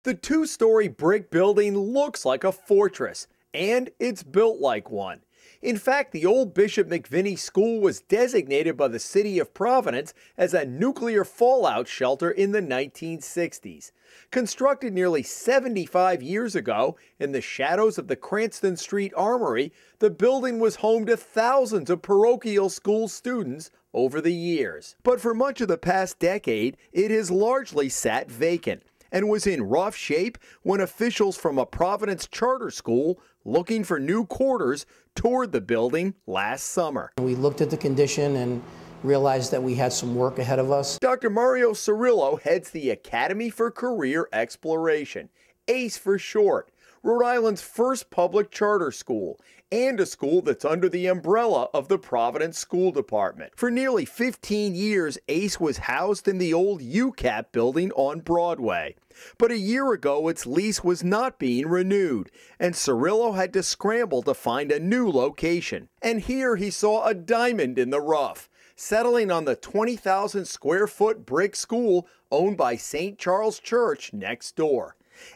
The two-story brick building looks like a fortress, and it's built like one. In fact, the old Bishop McVinney School was designated by the city of Providence as a nuclear fallout shelter in the 1960s. Constructed nearly 75 years ago in the shadows of the Cranston Street Armory, the building was home to thousands of parochial school students over the years. But for much of the past decade, it has largely sat vacant and was in rough shape when officials from a Providence charter school looking for new quarters toured the building last summer. We looked at the condition and realized that we had some work ahead of us. Dr. Mario Cirillo heads the Academy for Career Exploration, ACE for short, Rhode Island's first public charter school, and a school that's under the umbrella of the Providence School Department. For nearly 15 years, ACE was housed in the old UCAP building on Broadway. But a year ago, its lease was not being renewed, and Cirillo had to scramble to find a new location. And here he saw a diamond in the rough, settling on the 20,000 square foot brick school owned by St. Charles Church next door.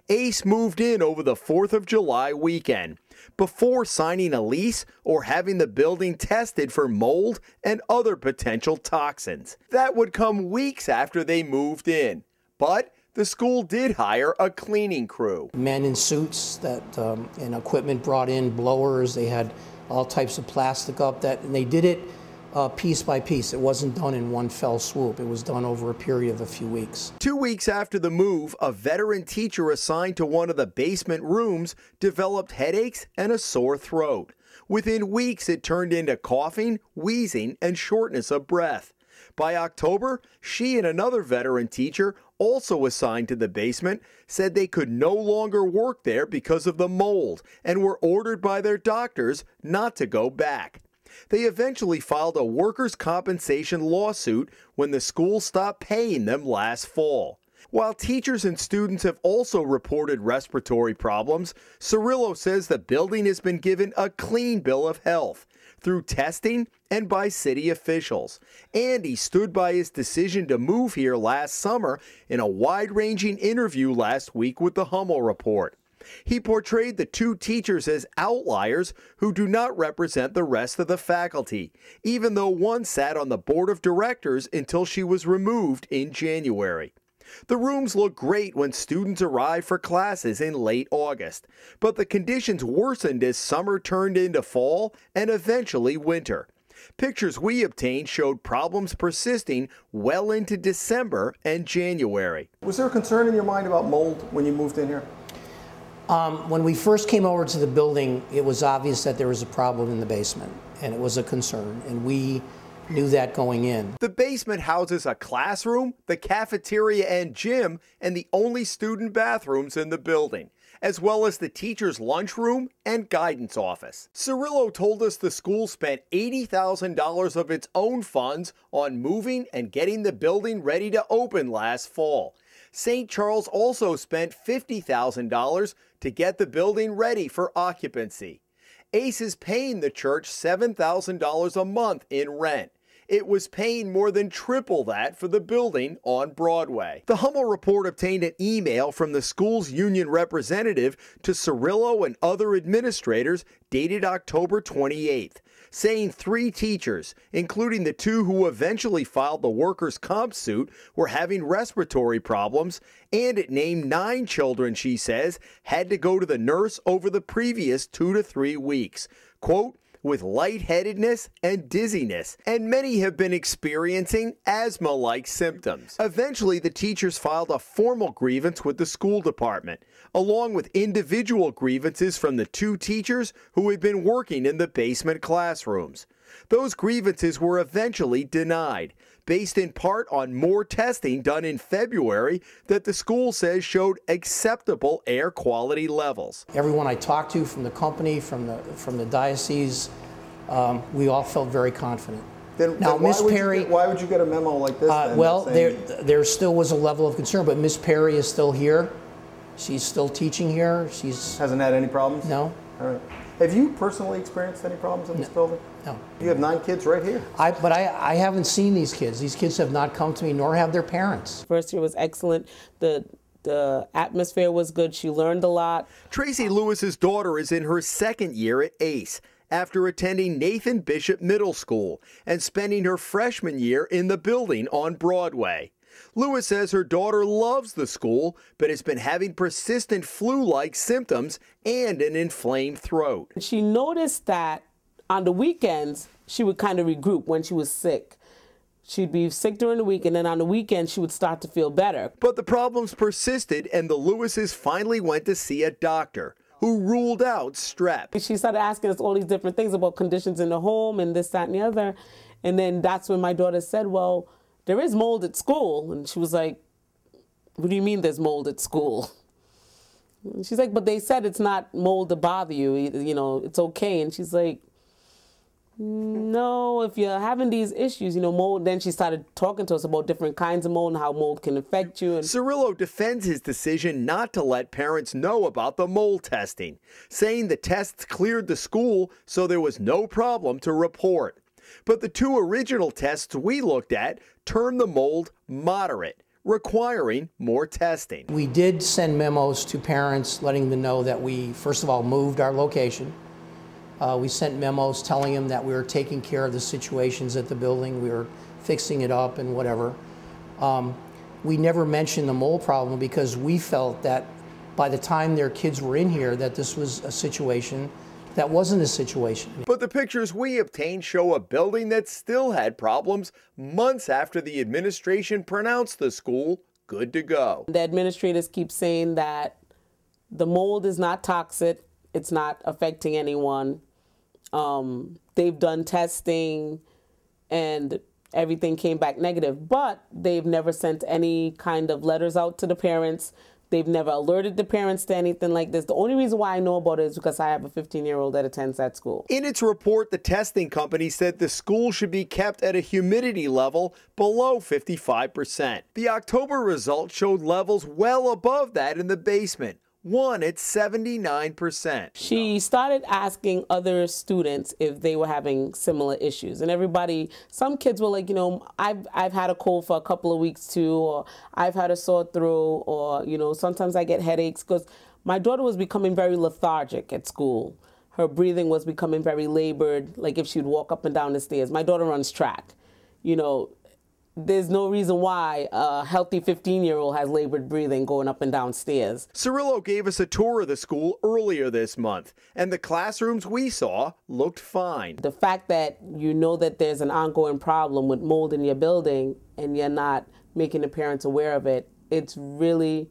ACE moved in over the 4th of July weekend, before signing a lease or having the building tested for mold and other potential toxins. That would come weeks after they moved in. But the school did hire a cleaning crew. Men in suits and equipment brought in, blowers, they had all types of plastic up, and they did it piece by piece. It wasn't done in one fell swoop. It was done over a period of a few weeks. 2 weeks after the move, a veteran teacher assigned to one of the basement rooms developed headaches and a sore throat. Within weeks, it turned into coughing, wheezing, and shortness of breath. By October, she and another veteran teacher, also assigned to the basement, said they could no longer work there because of the mold and were ordered by their doctors not to go back. They eventually filed a workers' compensation lawsuit when the school stopped paying them last fall. While teachers and students have also reported respiratory problems, Cirillo says the building has been given a clean bill of health through testing and by city officials. And he stood by his decision to move here last summer in a wide-ranging interview last week with the Hummel report. He portrayed the two teachers as outliers who do not represent the rest of the faculty, even though one sat on the board of directors until she was removed in January. The rooms look great when students arrive for classes in late August, but the conditions worsened as summer turned into fall and eventually winter. Pictures we obtained showed problems persisting well into December and January. Was there a concern in your mind about mold when you moved in here? When we first came over to the building, it was obvious that there was a problem in the basement, and it was a concern, and we knew that going in. The basement houses a classroom, the cafeteria and gym, and the only student bathrooms in the building, as well as the teacher's lunchroom and guidance office. Cirillo told us the school spent $80,000 of its own funds on moving and getting the building ready to open last fall. St. Charles also spent $50,000 to get the building ready for occupancy. ACE is paying the church $7,000 a month in rent. It was paying more than triple that for the building on Broadway. The Hummel report obtained an email from the school's union representative to Cirillo and other administrators dated October 28th, saying 3 teachers, including the 2 who eventually filed the workers' comp suit, were having respiratory problems, and it named 9 children, she says, had to go to the nurse over the previous 2 to 3 weeks. Quote, with lightheadedness and dizziness, and many have been experiencing asthma-like symptoms. Eventually, the teachers filed a formal grievance with the school department, along with individual grievances from the 2 teachers who had been working in the basement classrooms. Those grievances were eventually denied, based in part on more testing done in February that the school says showed acceptable air quality levels. Everyone I talked to from the company, from the diocese, we all felt very confident. Now, Ms. Perry, why would you get a memo like this? Well, there still was a level of concern, but Ms. Perry is still here. She's still teaching here. Hasn't had any problems? No. All right. Have you personally experienced any problems in this building? No. You have 9 kids right here. But I haven't seen these kids. These kids have not come to me, nor have their parents. First year was excellent. The The atmosphere was good. She learned a lot. Tracy Lewis's daughter is in her second year at ACE after attending Nathan Bishop Middle School and spending her freshman year in the building on Broadway. Lewis says her daughter loves the school, but has been having persistent flu-like symptoms and an inflamed throat. She noticed that on the weekends, she would kind of regroup when she was sick. She'd be sick during the week, and then on the weekend, she would start to feel better. But the problems persisted, and the Lewises finally went to see a doctor who ruled out strep. She started asking us all these different things about conditions in the home and this, that, and the other. And then that's when my daughter said, well, there is mold at school. And she was like, what do you mean there's mold at school? And she's like, but they said it's not mold to bother you. You know, it's okay. And she's like, no, if you're having these issues, you know, mold. Then she started talking to us about different kinds of mold and how mold can affect you. And Cirillo defends his decision not to let parents know about the mold testing, saying the tests cleared the school, so there was no problem to report. But the two original tests we looked at termed the mold moderate, requiring more testing. We did send memos to parents letting them know that we, first of all, moved our location. We sent memos telling them that we were taking care of the situations at the building, we were fixing it up and whatever. We never mentioned the mold problem because we felt that by the time their kids were in here that this was a situation that wasn't a situation. But the pictures we obtained show a building that still had problems months after the administration pronounced the school good to go. the administrators keep saying that the mold is not toxic, it's not affecting anyone. They've done testing and everything came back negative, but they've never sent any kind of letters out to the parents. They've never alerted the parents to anything like this. The only reason why I know about it is because I have a 15-year-old that attends that school. In its report, the testing company said the school should be kept at a humidity level below 55%. The October results showed levels well above that in the basement, one at 79%. She started asking other students if they were having similar issues, and everybody, some kids were like, you know, I've had a cold for a couple of weeks too, or I've had a sore throat, or, you know, sometimes I get headaches, because my daughter was becoming very lethargic at school. Her breathing was becoming very labored, like if she'd walk up and down the stairs. My daughter runs track. You know, there's no reason why a healthy 15-year-old has labored breathing going up and down stairs. Cirillo gave us a tour of the school earlier this month, and the classrooms we saw looked fine. The fact that you know that there's an ongoing problem with mold in your building and you're not making the parents aware of it, it's really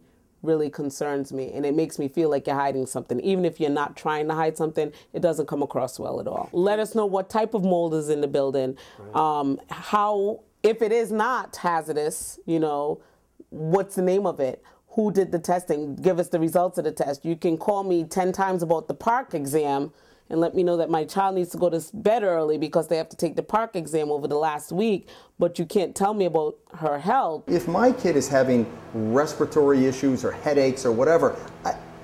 concerns me, and it makes me feel like you're hiding something. Even if you're not trying to hide something, it doesn't come across well at all. Let us know what type of mold is in the building, how, if it is not hazardous, you know, what's the name of it? Who did the testing? Give us the results of the test. You can call me 10 times about the park exam and let me know that my child needs to go to bed early because they have to take the park exam over the last week, but you can't tell me about her health. If my kid is having respiratory issues or headaches or whatever,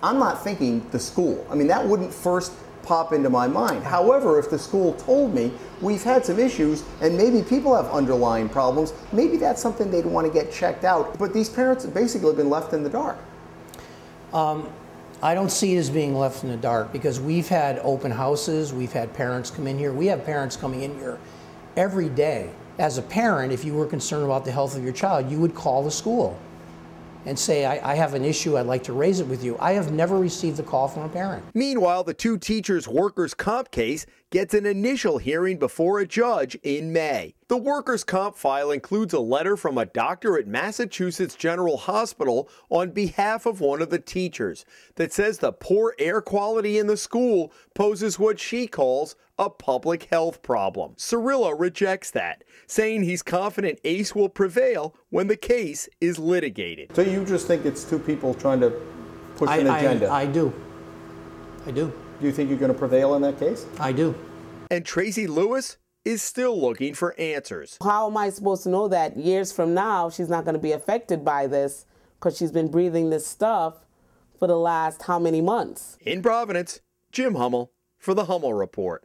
I'm not thinking the school. I mean, that wouldn't first pop into my mind. However, if the school told me we've had some issues and maybe people have underlying problems, maybe that's something they'd want to get checked out. But these parents basically have been left in the dark. I don't see it as being left in the dark because we've had open houses, we've had parents come in here. We have parents coming in here every day. As a parent, if you were concerned about the health of your child, you would call the school and say, I have an issue, I'd like to raise it with you. I have never received a call from a parent. Meanwhile, the two teachers' workers' comp case gets an initial hearing before a judge in May. The workers' comp file includes a letter from a doctor at Massachusetts General Hospital on behalf of one of the teachers that says the poor air quality in the school poses what she calls a public health problem. Cirillo rejects that, saying he's confident ACE will prevail when the case is litigated. So you just think it's two people trying to push an agenda? I do. Do you think you're going to prevail in that case? I do. And Tracy Lewis is still looking for answers. How am I supposed to know that years from now she's not going to be affected by this because she's been breathing this stuff for the last how many months? In Providence, Jim Hummel for the Hummel Report.